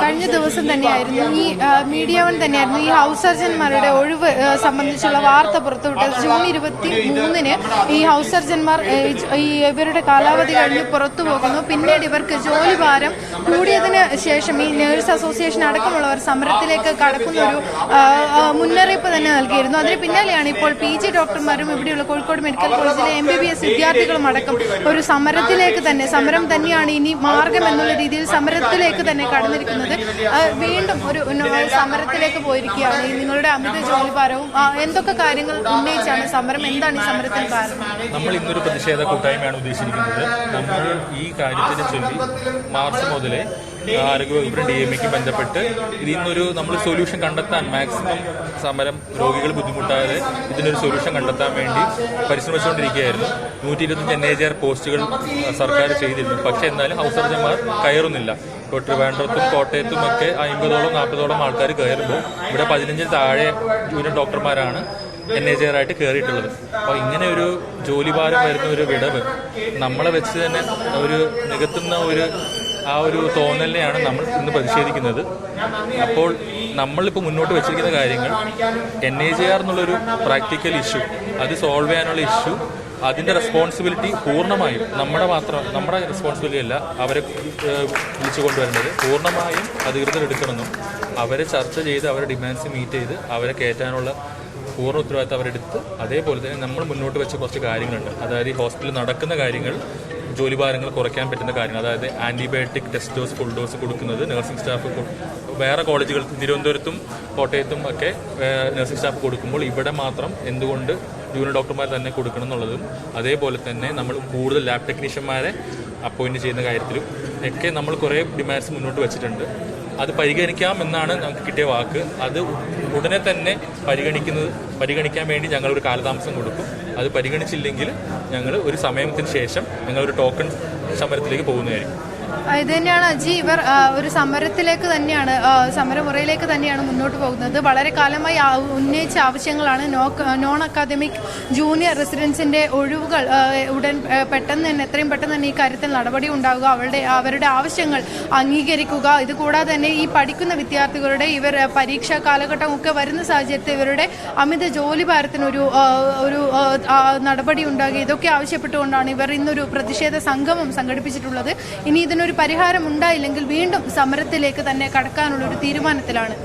കഴിഞ്ഞ ദിവസം തന്നെയായിരുന്നു ഈ മീഡിയ വൺ തന്നെയായിരുന്നു ഈ ഹൗസ് സർജന്മാരുടെ ഒഴിവ് സംബന്ധിച്ചുള്ള വാർത്ത പുറത്തുവിട്ടത്. ജൂൺ 23-ന് ഈ ഹൗസ് സർജന്മാർ ഇവരുടെ കാലാവധി കഴിഞ്ഞ് പുറത്തു പോകുന്നു. പിന്നീട് ഇവർക്ക് ജോലി ഭാരം കൂടിയതിന് ശേഷം ഈ നേഴ്സ് അസോസിയേഷൻ അടക്കമുള്ളവർ സമരത്തിലേക്ക് കടക്കുന്ന ഒരു മുന്നറിയിപ്പ് തന്നെ നൽകിയിരുന്നു. അതിന് പിന്നാലെയാണ് ഇപ്പോൾ PG ഡോക്ടർമാരും ഇവിടെയുള്ള കോഴിക്കോട് മെഡിക്കൽ കോളേജിലെ MBBS വിദ്യാർത്ഥികളും അടക്കം ഒരു സമരത്തിലേക്ക് തന്നെ, സമരം തന്നെയാണ് ഇനി മാർഗം എന്നുള്ള രീതിയിൽ സമരത്തിലേക്ക് തന്നെ കടന്നിരിക്കുന്നത്. വീണ്ടും ഒരു സമരത്തിലേക്ക് പോയിരിക്കുകയാണ്. നിങ്ങളുടെ അമിത ജോലിഭാരവും എന്തൊക്കെ കാര്യങ്ങൾ ഉന്നയിച്ചാണ് സമരം? എന്താണ് ഈ സമരത്തിന് കാരണം? നമ്മൾ ഇന്നൊരു പ്രതിഷേധ കൂട്ടായ്മയാണ് ഉദ്ദേശിച്ചിരിക്കുന്നത്. നമ്മൾ ഈ കാര്യത്തിനെ ചൊല്ലി മാർച്ച് മുതലേ ആരോഗ്യവകുപ്പിനും DMEക്കും ബന്ധപ്പെട്ട് ഇതിന്നൊരു നമ്മൾ സൊല്യൂഷൻ കണ്ടെത്താൻ മാക്സിമം സമരം രോഗികൾ ബുദ്ധിമുട്ടാതെ ഇതിനൊരു സൊല്യൂഷൻ കണ്ടെത്താൻ വേണ്ടി പരിശ്രമിച്ചുകൊണ്ടിരിക്കുകയായിരുന്നു. 125 NAJR പോസ്റ്റുകൾ സർക്കാർ ചെയ്തിരുന്നു. പക്ഷെ എന്നാലും ഹൗസ് സർജന്മാർ കയറുന്നില്ല. ഇപ്പോൾ ട്രിവാൻഡ്രത്തും കോട്ടയത്തും ഒക്കെ 50-40 ആൾക്കാർ കയറുമ്പോൾ ഇവിടെ 15 താഴെ ജൂനിയർ ഡോക്ടർമാരാണ് NAJR ആയിട്ട് കയറിയിട്ടുള്ളത്. അപ്പോൾ ഇങ്ങനെ ഒരു ജോലിഭാരം വരുന്ന ഒരു വിടവ് നമ്മളെ വെച്ച് തന്നെ ഒരു നികത്തുന്ന ഒരു തോന്നലിനെയാണ് നമ്മൾ ഇന്ന് പ്രതിഷേധിക്കുന്നത്. അപ്പോൾ നമ്മളിപ്പോൾ മുന്നോട്ട് വെച്ചിരിക്കുന്ന കാര്യങ്ങൾ NAJR എന്നുള്ളൊരു പ്രാക്ടിക്കൽ ഇഷ്യൂ, അത് സോൾവ് ചെയ്യാനുള്ള ഇഷ്യൂ, അതിൻ്റെ റെസ്പോൺസിബിലിറ്റി പൂർണ്ണമായും നമ്മുടെ റെസ്പോൺസിബിലിറ്റി അല്ല, അവരെ വിളിച്ചു കൊണ്ടുവരേണ്ടത് പൂർണ്ണമായും അധികൃതർ എടുക്കണമെന്നും അവരെ ചർച്ച ചെയ്ത് അവരുടെ ഡിമാൻഡ്സ് മീറ്റ് ചെയ്ത് അവരെ കയറ്റാനുള്ള പൂർണ്ണ ഉത്തരവാദിത്തം അവരെടുത്ത് അതേപോലെ തന്നെ നമ്മൾ മുന്നോട്ട് വെച്ച കുറച്ച് കാര്യങ്ങളുണ്ട്. അതായത് ഈ ഹോസ്പിറ്റലിൽ നടക്കുന്ന കാര്യങ്ങൾ, ജോലിഭാരങ്ങൾ കുറയ്ക്കാൻ പറ്റുന്ന കാര്യങ്ങൾ, അതായത് antibiotic test dose, full dose കൊടുക്കുന്നത് നഴ്സിംഗ് സ്റ്റാഫ് വേറെ കോളേജുകൾ തിരുവനന്തപുരത്തും കോട്ടയത്തും ഒക്കെ നഴ്സിംഗ് സ്റ്റാഫ് കൊടുക്കുമ്പോൾ ഇവിടെ മാത്രം എന്തുകൊണ്ട് ജൂനിയർ ഡോക്ടർമാർ തന്നെ കൊടുക്കണം എന്നുള്ളതും, അതേപോലെ തന്നെ നമ്മൾ കൂടുതൽ ലാബ് ടെക്നീഷ്യന്മാരെ അപ്പോയിൻറ്റ് ചെയ്യുന്ന കാര്യത്തിലും ഒക്കെ നമ്മൾ കുറേ ഡിമാൻഡ്സ് മുന്നോട്ട് വെച്ചിട്ടുണ്ട്. അത് പരിഗണിക്കാമെന്നാണ് നമുക്ക് കിട്ടിയ വാക്ക്. അത് ഉടനെ തന്നെ പരിഗണിക്കാൻ വേണ്ടി ഞങ്ങളൊരു കാലതാമസം കൊടുക്കും. അത് പരിഗണിച്ചില്ലെങ്കിൽ ഞങ്ങൾ ഒരു സമയത്തിന് ശേഷം ഞങ്ങളൊരു ടോക്കൺ സമരത്തിലേക്ക് പോകുന്നതായിരിക്കും. ഇത് തന്നെയാണ് അജി, ഇവർ ഒരു സമരത്തിലേക്ക് തന്നെയാണ്, സമരമുറയിലേക്ക് തന്നെയാണ് മുന്നോട്ട് പോകുന്നത്. വളരെ കാലമായി ഉന്നയിച്ച ആവശ്യങ്ങളാണ് നോൺ അക്കാദമിക് ജൂനിയർ റെസിഡൻസിന്റെ ഒഴിവുകൾ ഉടൻ എത്രയും പെട്ടെന്ന് തന്നെ ഈ കാര്യത്തിൽ നടപടി ഉണ്ടാവുക, അവരുടെ ആവശ്യങ്ങൾ അംഗീകരിക്കുക. ഇതുകൂടാതെ തന്നെ ഈ പഠിക്കുന്ന വിദ്യാർത്ഥികളുടെ ഇവർ പരീക്ഷാ കാലഘട്ടമൊക്കെ വരുന്ന സാഹചര്യത്തിൽ ഇവരുടെ അമിത ജോലിഭാരത്തിനൊരു നടപടി ഉണ്ടാകുക, ഇതൊക്കെ ആവശ്യപ്പെട്ടുകൊണ്ടാണ് ഇവർ ഇന്നൊരു പ്രതിഷേധ സംഗമം സംഘടിപ്പിച്ചിട്ടുള്ളത്. ഇനി ഇതിനൊരു പരിഹാരം ഉണ്ടായില്ലെങ്കിൽ വീണ്ടും സമരത്തിലേക്ക് തന്നെ കടക്കാനുള്ള ഒരു തീരുമാനത്തിലാണ്.